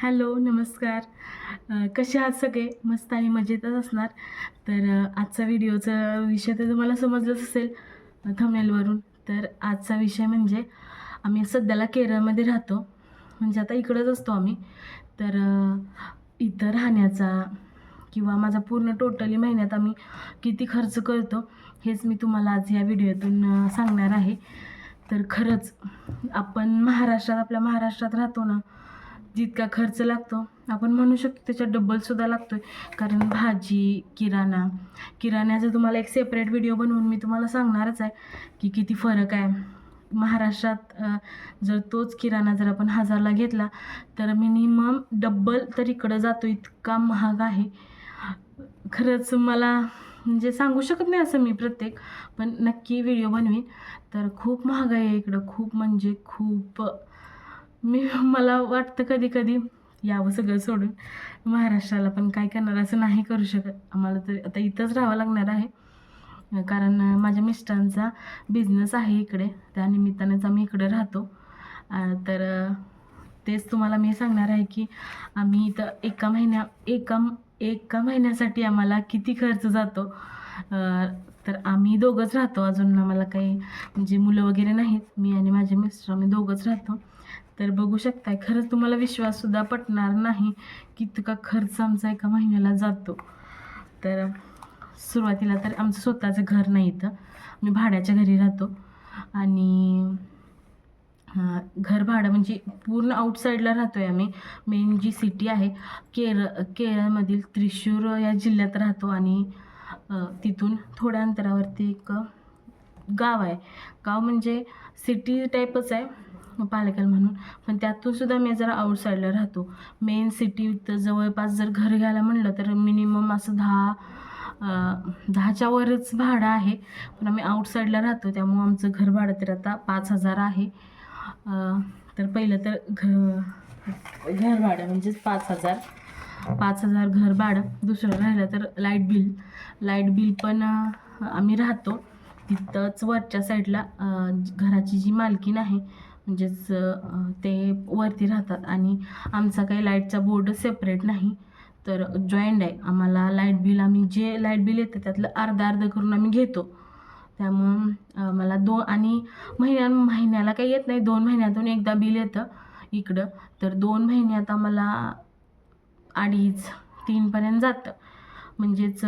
Hello, नमस्कार. कसे आहात सगळे? मस्त आणि मजेतच असणार. तर आजचा व्हिडिओचा विषय तर तुम्हाला समजलंच असेल थंबनेलवरून. तर आजचा विषय म्हणजे आम्ही सध्याला केरळमध्ये राहतो. म्हणजे आता इकडंच असतो आम्ही. तर इथं राहण्याचा किंवा माझा पूर्ण टोटली महिन्यात आम्ही किती खर्च करतो, हेच मी तुम्हाला आज या व्हिडिओतून सांगणार आहे. तर खरंच आपण आपल्या महाराष्ट्रात राहतो ना, जितका खर्च लागतो आपण म्हणू शकतो त्याच्या डबलसुद्धा लागतो आहे. कारण भाजी, किराण्याचा तुम्हाला एक सेपरेट व्हिडिओ बनवून मी तुम्हाला सांगणारच आहे की किती फरक आहे. महाराष्ट्रात जर तोच किराणा जर आपण 1000ला घेतला तर मिनिमम डबल तर इकडं जातो, इतका महाग आहे. खरंच मला म्हणजे सांगू शकत नाही असं मी पण नक्की व्हिडिओ बनवीन. तर खूप महागाई आहे इकडं, खूप म्हणजे खूप. मला वाटतं कधी-कधी यावं सगळं सोडून महाराष्ट्राला, पण काय करणार, असं नाही करू शकत. आम्हाला तर आता इथंच राहावं लागणार आहे. कारण माझ्या मिस्टरांचा बिझनेस आहे इकडे, त्या निमित्तानेच आम्ही इकडे राहतो. तर तेच तुम्हाला मी सांगणार आहे की आम्ही इथं एका महिन्यासाठी आम्हाला किती खर्च जातो. तर आम्ही दोघंच राहतो, अजून आम्हाला काही म्हणजे मुलं वगैरे नाहीत. मी आणि माझे मिस्टर आम्ही दोघंच राहतो. तर बघू शकताय, खरंच तुम्हाला विश्वाससुद्धा पटणार नाही की इतका खर्च आमचा एका महिन्याला जातो. तर सुरुवातीला तर आमचं स्वतःचं घर नाही इथं, मी भाड्याच्या घरी राहतो. आणि घर भाडं म्हणजे पूर्ण आउटसाईडला राहतो आहे आम्ही. मेन जी सिटी आहे केरळमधील त्रिशूर या जिल्ह्यात राहतो. आणि तिथून थोड्या अंतरावरती एक गाव आहे. गाव म्हणजे सिटी टाईपच आहे, पालेकल म्हणून, पण त्यातूनसुद्धा मी जरा आउटसाईडला राहतो. मेन सिटीत जवळपास जर घर घ्यायला म्हणलं तर मिनिमम असं 10च्या वरच भाडं आहे. पण आम्ही आउटसाईडला राहतो त्यामुळं आमचं घर भाडं तर आता 5000 आहे. तर पहिलं तर घर भाडं म्हणजेच 5000 घर भाडं. दुसरं राहिलं तर लाईट बिल पण आम्ही राहतो तिथंच वरच्या साईडला. घराची जी मालकीण आहे म्हणजेच ते वरती राहतात आणि आमचा काही लाईटचा बोर्ड सेपरेट नाही, तर जॉईंट आहे. आम्हाला आम्ही जे लाईट बिल येतं त्यातलं अर्धं करून आम्ही घेतो. त्यामुळं मला आणि महिन्याला काही येत नाही, 2 महिन्यातून एकदा बिल येतं इकडं. तर 2 महिन्यात आम्हाला 2.5-3 जातं. म्हणजेच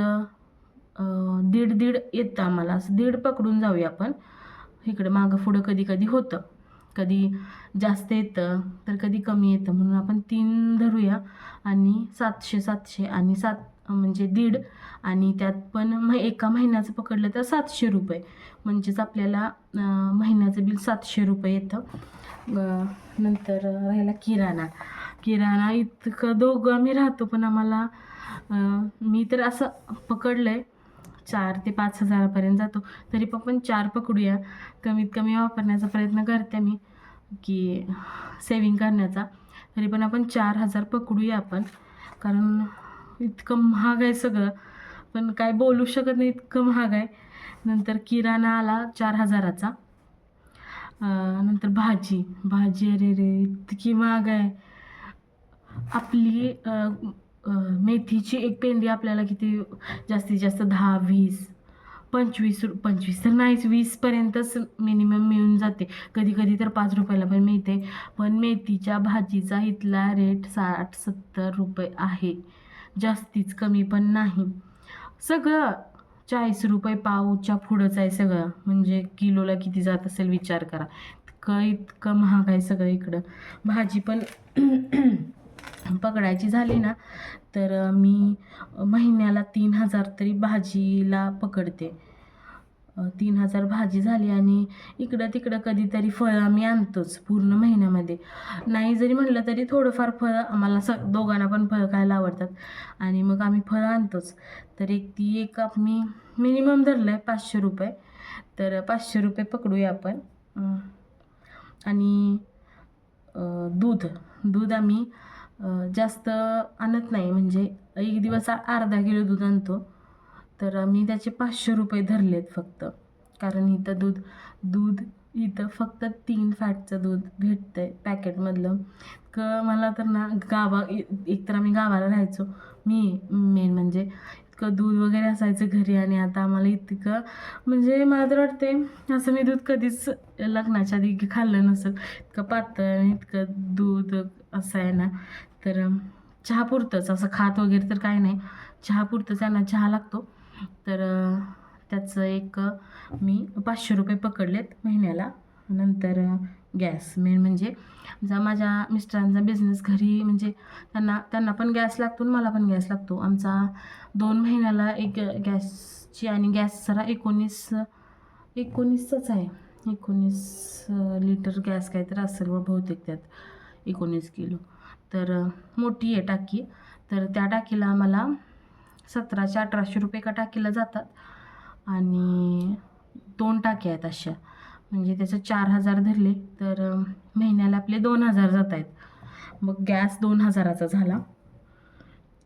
दीड येतं आम्हाला, असं दीड पकडून जाऊया आपण. इकडं मागं पुढं कधी कधी होतं, कधी जास्त येतं तर कधी कमी येतं, म्हणून आपण 3 धरूया. आणि 700 आणि 7 म्हणजे दीड. आणि त्यात पण एका महिन्याचं पकडलं तर 700 रुपये, म्हणजेच आपल्याला महिन्याचं बिल 700 रुपये येतं. नंतर राहिला किराणा इतकं दोघं आम्ही राहतो, पण आम्हाला मी तर असं पकडलं आहे 4 ते 5,000पर्यंत जातो. तरी पण 4 पकडूया, कमीत कमी वापरण्याचा प्रयत्न करते मी की सेविंग करण्याचा. तरी पण आपण 4000 पकडूया आपण, कारण इतकं महाग आहे सगळं, पण काय बोलू शकत नाही, इतकं महाग आहे. नंतर किराणा आला 4000चा. नंतर भाजी अरे रे, इतकी महाग आहे. आपली मेथीची एक पेंडी आपल्याला किती, जास्तीत जास्त 10, 20, 25 तर नाहीच, 20पर्यंतच मिनिमम मिळून जाते. कधी कधी तर 5 रुपयाला पण मिळते. पण मेथीच्या भाजीचा इथला रेट 60-70 रुपये आहे, जास्तीच कमी पण नाही. सगळं 40 रुपये पावच्या पुढंच आहे सगळं, म्हणजे किलोला किती जात असेल विचार करा. इतकं महाग आहे सगळं इकडं. भाजी पण पकडायची झाली ना तर मी महिन्याला 3000 तरी भाजीला पकडते. 3000 भाजी झाली. आणि इकडं तिकडं कधीतरी फळं आम्ही आणतोच पूर्ण महिन्यामध्ये. नाही जरी म्हटलं तरी थोडंफार फळं आम्हाला दोघांना पण फळं खायला आवडतात आणि मग आम्ही फळं आणतोच. तर एक आम्ही मिनिमम धरलं आहे 500 रुपये, तर 500 रुपये पकडूया आपण. आणि दूध आम्ही जास्त आणत नाही, म्हणजे एक दिवस अर्धा किलो दूध आणतो. तर आम्ही त्याचे 500 रुपये धरलेत फक्त, कारण इथं इथं फक्त 3 फॅटचं दूध भेटतं आहे पॅकेटमधलं. इतकं मला तर ना एकतर आम्ही गावाला राहायचो, मी मेन म्हणजे इतकं दूध वगैरे असायचं घरी, आणि आता आम्हाला इतकं म्हणजे मला तर वाटते असं मी दूध कधीच लग्नाच्या आधी खाल्लं नसेल. इतकं पातळ आणि इतकं दूध असं आहे ना. तर चहा पुरतंच, असं खात वगैरे तर काही नाही, चहा पुरतंच, त्यांना चहा लागतो. तर त्याचं एक मी 500 रुपये पकडलेत महिन्याला. नंतर गॅस मेन म्हणजे माझ्या मिस्टरांचा बिझनेस घरी, म्हणजे त्यांना पण गॅस लागतो आणि मला पण गॅस लागतो. आमचा 2 महिन्याला एक गॅसची, आणि गॅस जरा 19च आहे, 19 लिटर गॅस काहीतरी असेल व बहुतेक त्यात 19 किलो. तर मोठी आहे टाकी. तर त्या टाकीला आम्हाला 1700-1800 रुपये एका टाकीला जातात, आणि 2 टाक्या आहेत अशा, म्हणजे त्याचं 4000 धरले तर महिन्याला आपले 2000 जात आहेत. मग गॅस 2000चा झाला.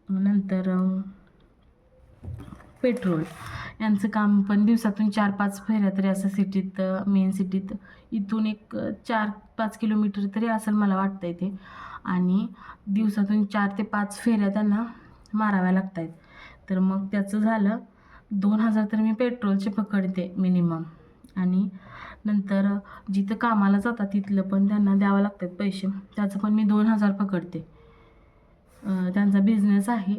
नंतर पेट्रोल यांचं काम पण दिवसातून 4-5 फेऱ्या तरी असं सिटीत, मेन सिटीत इथून एक 4-5 किलोमीटर तरी असेल मला वाटतं आहे ते, आणि दिवसातून 4 ते 5 फेऱ्या त्यांना माराव्या लागत आहेत. तर मग त्याचं झालं 2000 तर मी पेट्रोलचे पकडते मिनिमम, आणि नंतर जिथं कामाला जातात तिथलं पण त्यांना द्यावं लागतात पैसे, त्याचं पण मी 2000 पकडते. त्यांचा बिझनेस आहे,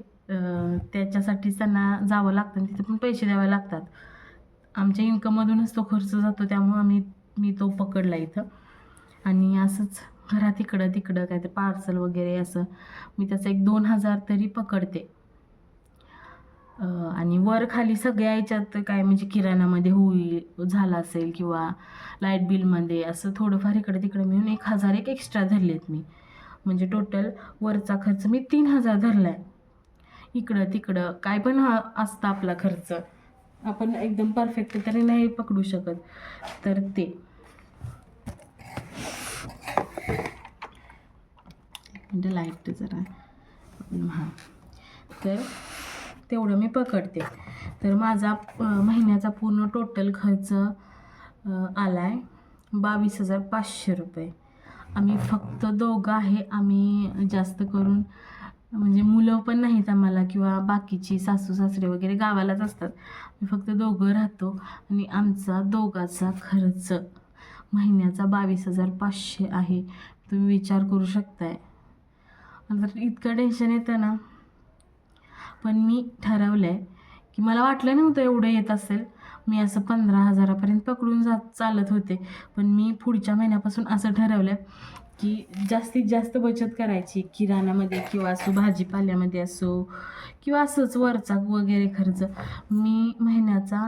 त्याच्यासाठीच त्यांना जावं लागतं आणि तिथे पण पैसे द्यावे लागतात. आमच्या इन्कममधूनच तो खर्च जातो, त्यामुळं मी तो पकडला इथं. आणि असंच घरात इकडं तिकडं काहीतरी पार्सल वगैरे असं मी त्याचं एक 2000 तरी पकडते. आणि वर खाली सगळ्या याच्यात काय म्हणजे किराणामध्ये झाला असेल किंवा लाईट बिलमध्ये असं थोडंफार इकडं तिकडं मिळून 1000 एक एक्स्ट्रा धरलेत मी. म्हणजे टोटल वरचा खर्च मी 3000 धरला आहे. इकडं तिकडं काय पण असतं आपला खर्च, आपण एकदम परफेक्ट तरी नाही पकडू शकत. तर ते म्हणजे लाईट जरा हां, तर तेवढं मी पकडते. तर माझा महिन्याचा पूर्ण टोटल खर्च आला आहे 22,500 रुपये. आम्ही फक्त दोघं आहे, आम्ही जास्त करून म्हणजे मुलं पण नाहीत आम्हाला, किंवा बाकीची सासू सासरे वगैरे गावालाच असतात. मी फक्त दोघं राहतो, आणि आमचा दोघाचा खर्च महिन्याचा 22,500 आहे. तुम्ही विचार करू शकताय. नंतर इतकं टेन्शन येतं ना, पण मी ठरवलं आहे की मला वाटलं नव्हतं एवढं येत असेल. मी असं 15,000पर्यंत पकडून चालत होते, पण मी पुढच्या महिन्यापासून असं ठरवलं की जास्तीत जास्त बचत करायची, किराणामध्ये किंवा असो, भाजीपाल्यामध्ये असो, किंवा असंच वरचा वगैरे खर्च. मी महिन्याचा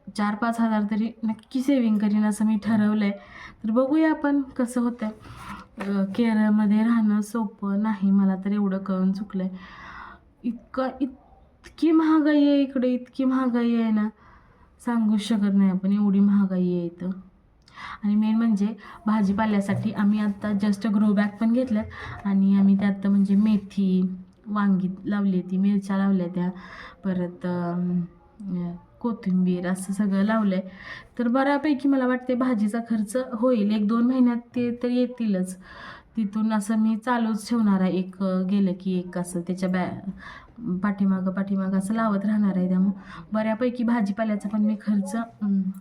4-5 हजार तरी नक्की सेविंग करीन असं मी ठरवलं आहे. तर बघूया आपण कसं होतं आहे. केरळमध्ये राहणं सोपं नाही, मला तर एवढं कळून चुकलं आहे. इतकी महागाई आहे इकडे, इतकी महागाई आहे ना, सांगूच शकत नाही आपण, एवढी महागाई आहे इथं. आणि मेन म्हणजे भाजीपाल्यासाठी आम्ही आत्ता जस्ट ग्रो बॅग पण घेतल्यात, आणि आम्ही त्यात म्हणजे मेथी, वांगी लावली, ती मिरच्या लावल्या त्या, परत कोथिंबीर असं सगळं लावलं आहे. तर बऱ्यापैकी मला वाटते भाजीचा खर्च होईल 1-2 महिन्यात, ते तर येतीलच. तिथून असं मी चालूच ठेवणार आहे, एक गेलं की एक असं त्याच्या पाठीमागं असं लावत राहणार आहे. त्यामुळं बऱ्यापैकी भाजीपाल्याचा पण मी खर्च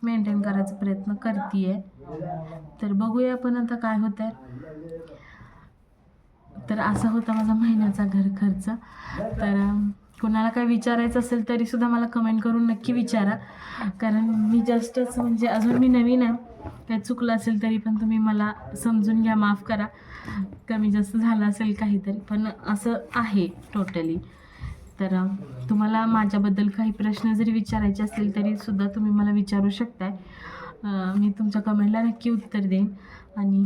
मेंटेन करायचा प्रयत्न करते आहे. तर बघूया आपण आता काय होतं आहे. तर असा होता माझा महिन्याचा घर खर्च. तर कोणाला काय विचारायचं असेल तरीसुद्धा मला कमेंट करून नक्की विचारा, कारण मी जस्टच म्हणजे अजून मी नवीन आहे. काय चुकलं असेल तरी पण तुम्ही मला समजून घ्या, माफ करा. कमी जास्त झालं असेल काहीतरी, पण असं आहे टोटली. तर तुम्हाला माझ्याबद्दल काही प्रश्न जरी विचारायचे असतील तरीसुद्धा तुम्ही मला विचारू शकताय. मी तुमच्या कमेंटला नक्की उत्तर देईन, आणि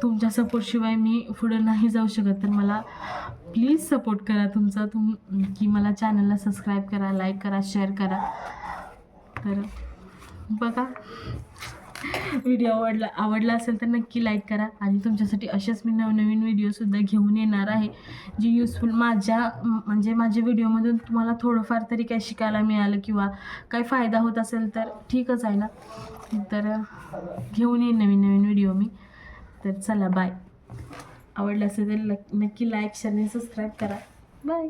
तुमच्या सपोर्टशिवाय मी पुढं नाही जाऊ शकत. तर मला प्लीज सपोर्ट करा तुमचा, की मला चॅनलला सबस्क्राईब करा, लाईक करा, शेअर करा. तर बघा, व्हिडिओ आवडला असेल तर नक्की लाईक करा, आणि तुमच्यासाठी असेच मी नवनवीन व्हिडिओसुद्धा घेऊन येणार आहे, जी युजफुल म्हणजे माझ्या व्हिडिओमधून तुम्हाला थोडंफार तरी काय शिकायला मिळालं किंवा काय फायदा होत असेल तर ठीकच आहे ना. तर घेऊन येईन नवीन व्हिडिओ मी. तर चला, बाय. आवडलं असेल तर नक्की लाईक शेअर आणि सबस्क्राईब करा. बाय.